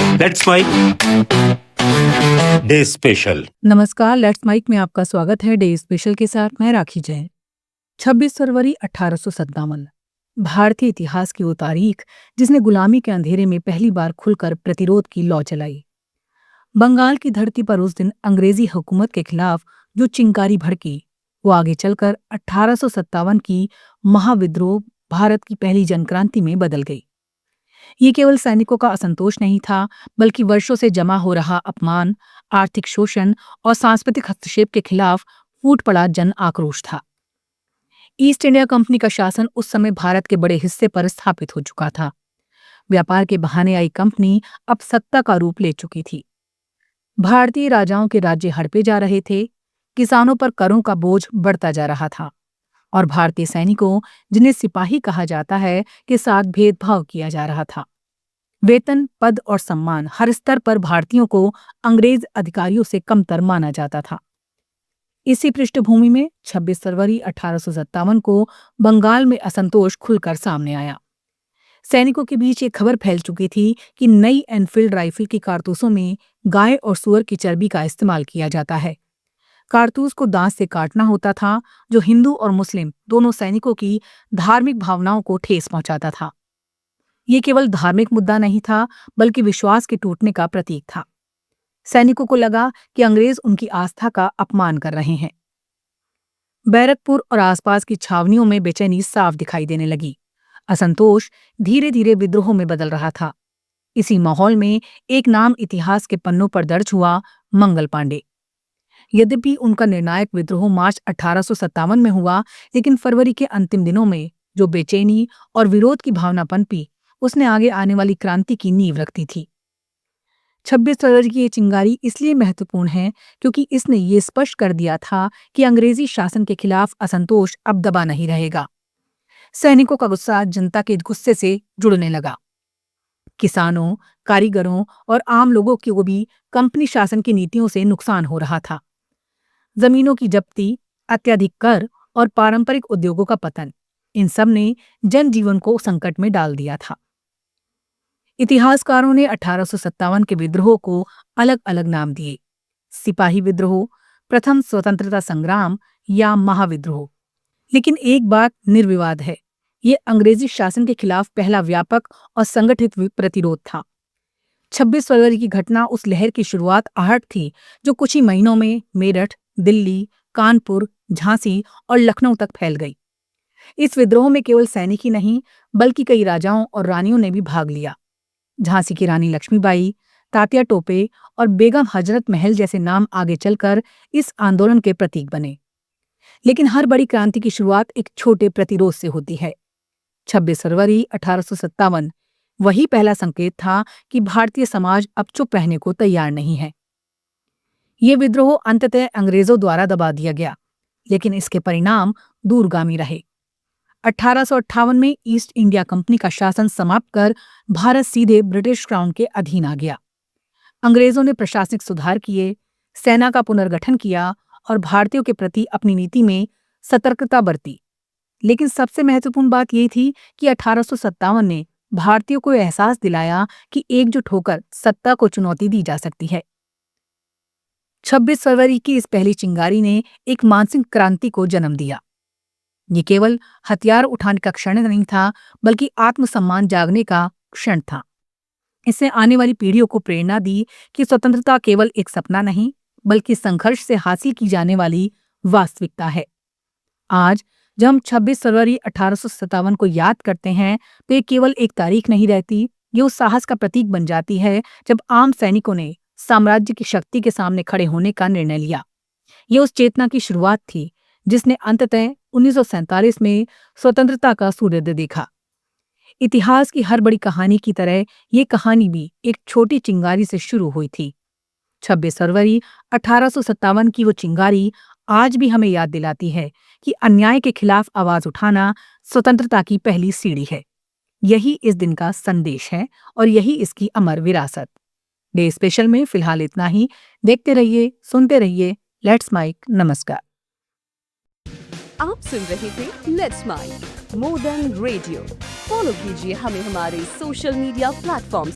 Let's Mic day special. नमस्कार, Let's Mic में आपका स्वागत है। डे स्पेशल के साथ मैं राखी जैन। 26 फरवरी 1857 भारतीय इतिहास की वो तारीख जिसने गुलामी के अंधेरे में पहली बार खुलकर प्रतिरोध की लौ चलाई। बंगाल की धरती पर उस दिन अंग्रेजी हुकूमत के खिलाफ जो चिंगारी भड़की, वो आगे चलकर 1857 की महाविद्रोह भारत की पहली जनक्रांति में बदल गई। ये केवल सैनिकों का असंतोष नहीं था, बल्कि वर्षों से जमा हो रहा अपमान, आर्थिक शोषण और सांस्कृतिक हस्तक्षेप के खिलाफ फूट पड़ा जन आक्रोश था। ईस्ट इंडिया कंपनी का शासन उस समय भारत के बड़े हिस्से पर स्थापित हो चुका था। व्यापार के बहाने आई कंपनी अब सत्ता का रूप ले चुकी थी। भारतीय राजाओं के राज्य हड़पे जा रहे थे, किसानों पर करों का बोझ बढ़ता जा रहा था और भारतीय सैनिकों, जिन्हें सिपाही कहा जाता है, के साथ भेदभाव किया जा रहा था। वेतन, पद और सम्मान हर स्तर पर भारतीयों को अंग्रेज अधिकारियों से कमतर माना जाता था। इसी पृष्ठभूमि में 26 फरवरी 1857 को बंगाल में असंतोष खुलकर सामने आया। सैनिकों के बीच ये खबर फैल चुकी थी कि नई एनफील्ड राइफल की कारतूसों में गाय और सुअर की चर्बी का इस्तेमाल किया जाता है। कारतूस को दांत से काटना होता था, जो हिंदू और मुस्लिम दोनों सैनिकों की धार्मिक भावनाओं को ठेस पहुंचाता था। ये केवल धार्मिक मुद्दा नहीं था, बल्कि विश्वास के टूटने का प्रतीक था। सैनिकों को लगा कि अंग्रेज उनकी आस्था का अपमान कर रहे हैं। बैरकपुर और आसपास की छावनियों में बेचैनी साफ दिखाई देने लगी। असंतोष धीरे धीरे विद्रोह में बदल रहा था। इसी माहौल में एक नाम इतिहास के पन्नों पर दर्ज हुआ, मंगल पांडे। यद्यपि उनका निर्णायक विद्रोह मार्च 1857 में हुआ, लेकिन फरवरी के अंतिम दिनों में जो बेचैनी और विरोध की भावना पनपी, उसने आगे आने वाली क्रांति की नींव रखती थी। 26 फरवरी की ये चिंगारी इसलिए महत्वपूर्ण है क्योंकि इसने ये स्पष्ट कर दिया था कि अंग्रेजी शासन के खिलाफ असंतोष अब दबा नहीं रहेगा। सैनिकों का गुस्सा जनता के गुस्से से जुड़ने लगा। किसानों, कारीगरों और आम लोगों को भी कंपनी शासन की नीतियों से नुकसान हो रहा था। जमीनों की जब्ती, अत्यधिक कर और पारंपरिक उद्योगों का पतन, इन सब ने जनजीवन को संकट में डाल दिया था। इतिहासकारों ने 1857 के विद्रोह को अलग अलग नाम दिए: सिपाही विद्रोह, प्रथम स्वतंत्रता संग्राम या महाविद्रोह। लेकिन एक बात निर्विवाद है, ये अंग्रेजी शासन के खिलाफ पहला व्यापक और संगठित प्रतिरोध था। 26 फरवरी की घटना उस लहर की शुरुआत आहट थी जो कुछ ही महीनों में मेरठ, दिल्ली, कानपुर, झांसी और लखनऊ तक फैल गई। इस विद्रोह में केवल सैनिक ही नहीं, बल्कि कई राजाओं और रानियों ने भी भाग लिया। झांसी की रानी लक्ष्मीबाई, तात्या टोपे और बेगम हजरत महल जैसे नाम आगे चलकर इस आंदोलन के प्रतीक बने। लेकिन हर बड़ी क्रांति की शुरुआत एक छोटे प्रतिरोध से होती है। 26 फरवरी 1857 वही पहला संकेत था कि भारतीय समाज अब चुप रहने को तैयार नहीं है। ये विद्रोह अंततः अंग्रेजों द्वारा दबा दिया गया, लेकिन इसके परिणाम दूरगामी रहे। 1858 में ईस्ट इंडिया कंपनी का शासन समाप्त कर भारत सीधे ब्रिटिश क्राउन के अधीन आ गया। अंग्रेजों ने प्रशासनिक सुधार किए, सेना का पुनर्गठन किया और भारतीयों के प्रति अपनी नीति में सतर्कता बरती। लेकिन सबसे महत्वपूर्ण बात यह थी कि 1857 ने भारतीयों को एहसास दिलाया कि एकजुट होकर सत्ता को चुनौती दी जा सकती है। 26 फरवरी की इस पहली चिंगारी ने एक मानसिक क्रांति को जन्म दिया। ये केवल हथियार उठाने का क्षण नहीं था, बल्कि आत्मसम्मान जागने का क्षण था। इससे आने वाली पीढ़ियों को प्रेरणा दी कि स्वतंत्रता केवल एक सपना नहीं, बल्कि संघर्ष से हासिल की जाने वाली वास्तविकता है। आज जब हम 26 फरवरी 1857 को याद करते हैं, तो ये केवल एक तारीख नहीं रहती, ये उस साहस का प्रतीक बन जाती है जब आम सैनिकों ने साम्राज्य की शक्ति के सामने खड़े होने का निर्णय लिया। ये उस चेतना की शुरुआत थी जिसने अंततः 1947 में स्वतंत्रता का सूर्योदय देखा। इतिहास की हर बड़ी कहानी की तरह ये कहानी भी एक छोटी चिंगारी से शुरू हुई थी। 26 फरवरी 1857 की वो चिंगारी आज भी हमें याद दिलाती है कि अन्याय के खिलाफ आवाज उठाना स्वतंत्रता की पहली सीढ़ी है। यही इस दिन का संदेश है और यही इसकी अमर विरासत। डे स्पेशल में फिलहाल इतना ही। देखते रहिए, सुनते रहिए लेट्स माइक। नमस्कार। आप सुन रहे थे Let's Mic more than radio. Follow कीजिए हमें हमारे सोशल मीडिया प्लेटफॉर्म्स